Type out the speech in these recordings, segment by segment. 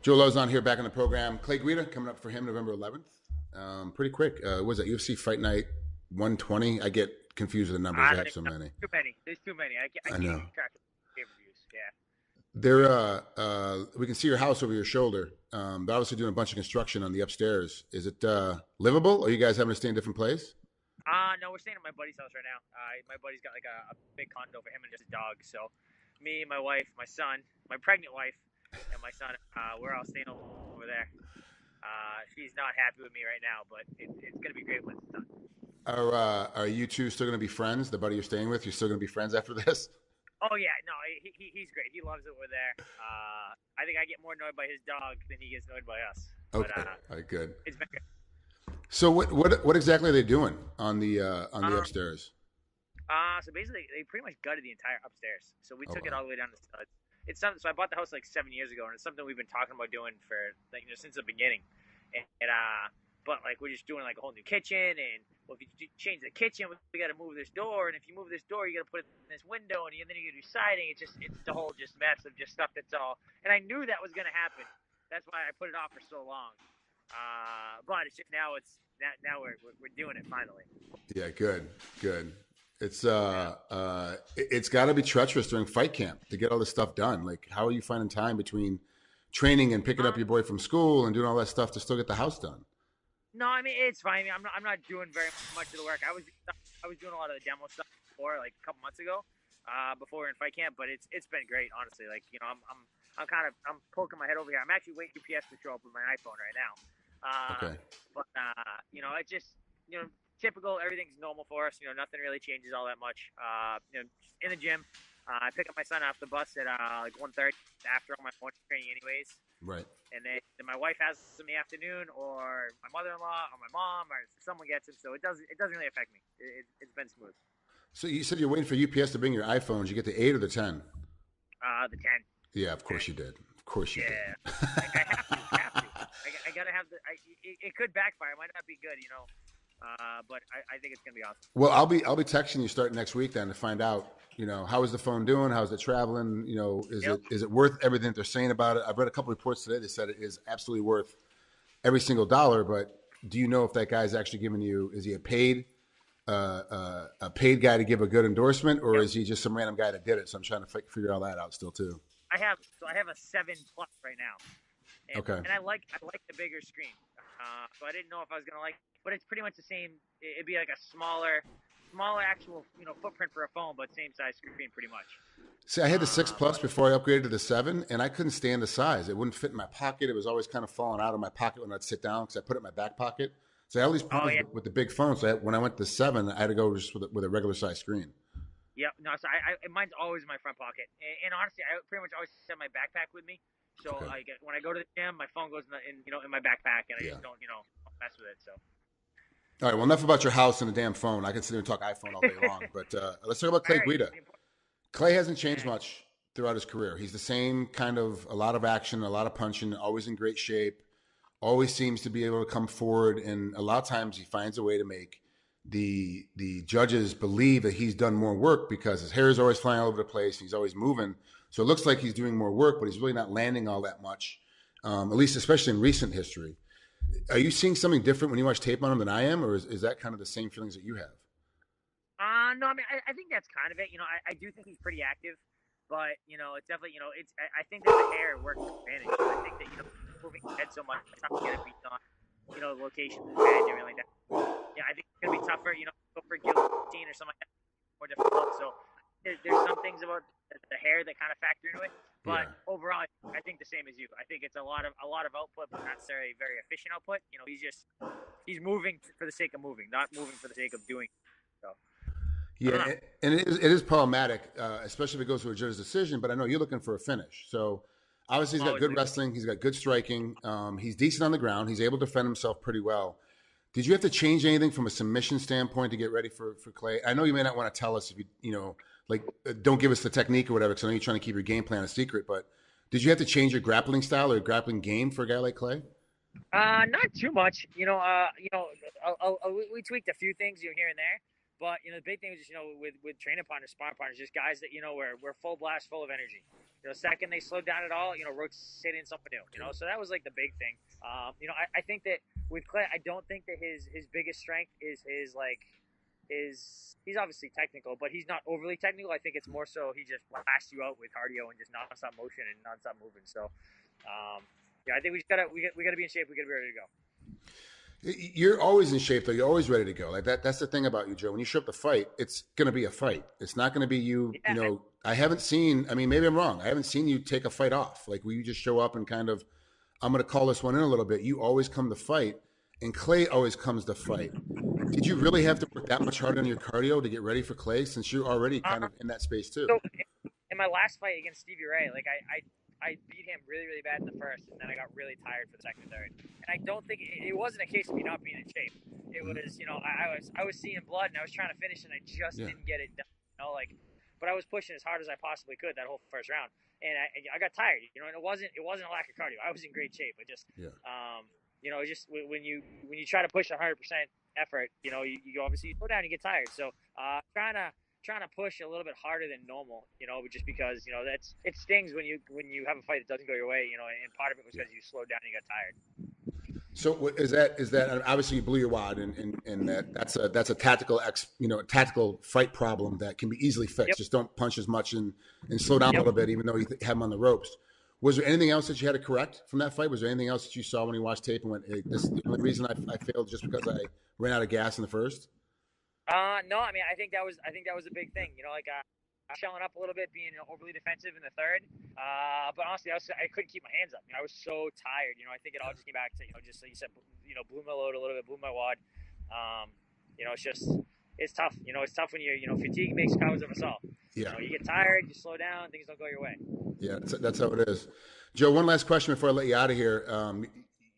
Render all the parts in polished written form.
Joe Lauzon here, back on the program. Clay Guida coming up for him November 11th. Pretty quick. What was that? UFC Fight Night 120. I get confused with the numbers. I have so many. Too many. There's too many. I can't know. keep track of pay-per-views. Yeah. We can see your house over your shoulder. They're obviously doing a bunch of construction on the upstairs. Is it livable? Or are you guys having to stay in a different place? No, we're staying at my buddy's house right now. My buddy's got like a big condo for him and just a dog. So me, my wife, my son, my pregnant wife, and my son, we're all staying over there. She's not happy with me right now, but it's going to be great when it's done. Are you two still going to be friends? The buddy you're staying with, you're still going to be friends after this? Oh, yeah. No, he's great. He loves it over there. I think I get more annoyed by his dog than he gets annoyed by us. Okay. But, all right, good. It's been good. So what exactly are they doing on the upstairs? So basically, they pretty much gutted the entire upstairs. So we took it all the way down to studs. It's something. So I bought the house like 7 years ago, and it's something we've been talking about doing for since the beginning. But like we're just doing like a whole new kitchen, and well, if you change the kitchen, we got to move this door, and if you move this door, you got to put it in this window, and then you got to do siding. It's the whole mess of just stuff that's all. And I knew that was gonna happen. That's why I put it off for so long. But it's just now we're doing it finally. Yeah, good. It's got to be treacherous during fight camp to get all this stuff done. Like, how are you finding time between training and picking up your boy from school and doing all that stuff to still get the house done? No, I mean it's fine. I'm not doing very much of the work. I was doing a lot of the demo stuff before, like a couple months ago, before we were in fight camp. But it's been great, honestly. Like I'm poking my head over here. I'm actually waiting for UPS to show up with my iPhone right now. Okay. But it's just typical. Everything's normal for us. Nothing really changes all that much. Just in the gym. I pick up my son off the bus at like 1:30 after all my morning training, anyways. Right. And then my wife has him in the afternoon, or my mother-in-law, or my mom, or someone gets him. So it doesn't really affect me. It's been smooth. So you said you're waiting for UPS to bring your iPhones. You get the 8 or the 10? The 10. Yeah, of course you did. Of course you did. I have to. I gotta have the. It could backfire. It might not be good, but I think it's gonna be awesome. Well, I'll be texting you starting next week then to find out. How is the phone doing? How's it traveling? Is it worth everything that they're saying about it? I've read a couple reports today that said it is absolutely worth every single dollar. But do you know if that guy's actually giving you? Is he a paid guy to give a good endorsement, or is he just some random guy that did it? So I'm trying to figure all that out still too. I have a 7 Plus right now. Okay. And I like the bigger screen. So I didn't know if I was gonna like, but it's pretty much the same. It'd be like a smaller actual footprint for a phone, but same size screen pretty much. See, I had the 6 Plus before I upgraded to the 7, and I couldn't stand the size. It wouldn't fit in my pocket. It was always kind of falling out of my pocket when I'd sit down because I put it in my back pocket. So I had all these problems with the big phone. So when I went to 7, I had to go just with a regular size screen. Yep. No, so mine's always in my front pocket, and honestly, I pretty much always have my backpack with me. So when I go to the gym, my phone goes in my backpack, and I just don't mess with it. So. All right. Well, enough about your house and the damn phone. I can sit here and talk iPhone all day long. But let's talk about Clay Guida. Clay hasn't changed much throughout his career. He's the same kind of a lot of action, a lot of punching, always in great shape, always seems to be able to come forward. And a lot of times he finds a way to make the judges believe that he's done more work because his hair is always flying all over the place. He's always moving. So it looks like he's doing more work, but he's really not landing all that much, at least especially in recent history. Are you seeing something different when you watch tape on him than I am, or is that kind of the same feelings that you have? No, I mean, I think that's kind of it. I do think he's pretty active, but, it's definitely, I think that the hair works to advantage. I think that, moving his head so much, it's not going to be on, locations is bad and everything like that. Yeah, I think it's going to be tougher, go for guillotine or something like that, more difficult. So there's some things about the hair that kind of factor into it. But overall, I think the same as you. I think it's a lot of output, but not necessarily very efficient output. He's moving for the sake of moving, not moving for the sake of doing. So. Yeah, and it is problematic, especially if it goes to a judge's decision. But I know you're looking for a finish. So obviously he's got good wrestling. He's got good striking. He's decent on the ground. He's able to defend himself pretty well. Did you have to change anything from a submission standpoint to get ready for Clay? I know you may not want to tell us if don't give us the technique or whatever, because I know you're trying to keep your game plan a secret. But did you have to change your grappling style or grappling game for a guy like Clay? Not too much. We tweaked a few things here and there. But the big thing is just with training partners, sparring partners, just guys that we're full blast, full of energy. Second they slowed down at all, rotating something new. So that was like the big thing. I think that with Clay, I don't think that his biggest strength is he's obviously technical, but he's not overly technical. I think it's more so he just blasts you out with cardio and just nonstop motion and nonstop movement. So, I think we gotta be in shape. We gotta be ready to go. You're always in shape, though. You're always ready to go. Like that's the thing about you, Joe. When you show up to fight, it's going to be a fight. It's not going to be you. Yeah. I haven't seen. I mean, maybe I'm wrong. I haven't seen you take a fight off. Like, will you just show up and kind of, I'm going to call this one in a little bit. You always come to fight, and Clay always comes to fight. Did you really have to work that much harder on your cardio to get ready for Clay, since you're already kind of in that space too? So in my last fight against Stevie Ray, like I beat him really, really bad in the first, and then I got really tired for the second and third. And I don't think it wasn't a case of me not being in shape. It was, I was seeing blood, and I was trying to finish, and I just didn't get it done. But I was pushing as hard as I possibly could that whole first round, and I got tired. And it wasn't a lack of cardio. I was in great shape. It just, just when you try to push 100% effort, you obviously slow down, you get tired. So trying to push a little bit harder than normal, just because, it stings when you have a fight that doesn't go your way, and part of it was because you slowed down and you got tired. So is that obviously you blew your wad, and that's a tactical fight problem that can be easily fixed. Yep. Just don't punch as much and slow down a little bit, even though you have him on the ropes. Was there anything else that you had to correct from that fight? Was there anything else that you saw when you watched tape and went, hey, this is the only reason I failed, just because I ran out of gas in the first? No, I mean, I think that was a big thing. Shelling up a little bit, being overly defensive in the third. But honestly, I couldn't keep my hands up. I was so tired. I think it all just came back to just like you said, blew my load a little bit, blew my wad. It's tough. It's tough when fatigue makes cowards of us all. Yeah. You get tired, you slow down, things don't go your way. Yeah, that's how it is. Joe, one last question before I let you out of here.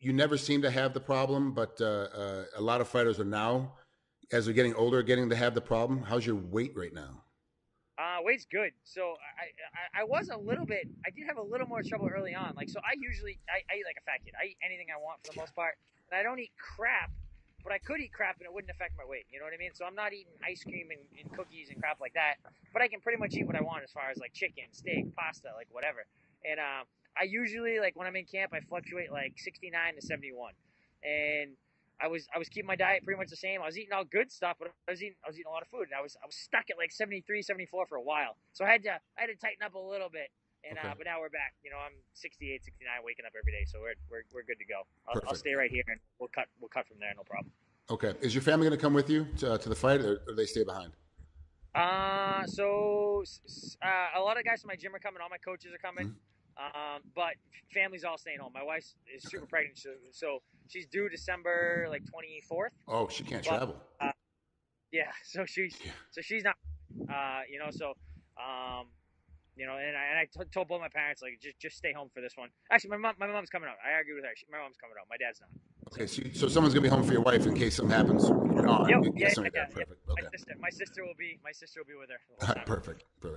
You never seem to have the problem, but a lot of fighters are now, as they're getting older, getting to have the problem. How's your weight right now? Weight's good. So I was a little bit. I did have a little more trouble early on. So I usually I eat like a fat kid. I eat anything I want for the most part, and I don't eat crap. But I could eat crap and it wouldn't affect my weight. You know what I mean? So I'm not eating ice cream and cookies and crap like that. But I can pretty much eat what I want as far as like chicken, steak, pasta, like whatever. And I usually, like when I'm in camp, I fluctuate like 69 to 71. And I was keeping my diet pretty much the same. I was eating all good stuff, but I was eating a lot of food, and I was stuck at like 73, 74 for a while. So I had to tighten up a little bit. And but now we're back. I'm 68, 69, waking up every day, so we're good to go. I'll stay right here, and we'll cut from there, no problem. Okay. Is your family going to come with you to the fight, or do they stay behind? So a lot of guys from my gym are coming. All my coaches are coming. Mm-hmm. But family's all staying home. My wife is super pregnant, so she's due December 24th. Oh, she can't travel. Yeah, so she's not. And I told both my parents just stay home for this one. Actually, my mom's coming out. I argued with her. My mom's coming out. My dad's not. Okay, so someone's gonna be home for your wife in case something happens. Perfect. Okay. My sister will be with her. The whole time. Perfect. Yep.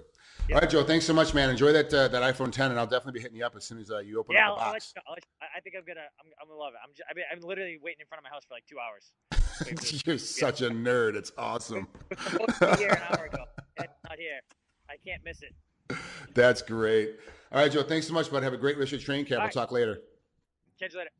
All right, Joe. Thanks so much, man. Enjoy that iPhone 10, and I'll definitely be hitting you up as soon as you open up the box. I think I'm gonna love it. I'm literally waiting in front of my house for like 2 hours. You're such a nerd. It's awesome. It was supposed to be here an hour ago. It's not here. I can't miss it. That's great. All right, Joe. Thanks so much, bud. Have a great rest of your training camp. We'll talk later. Catch you later.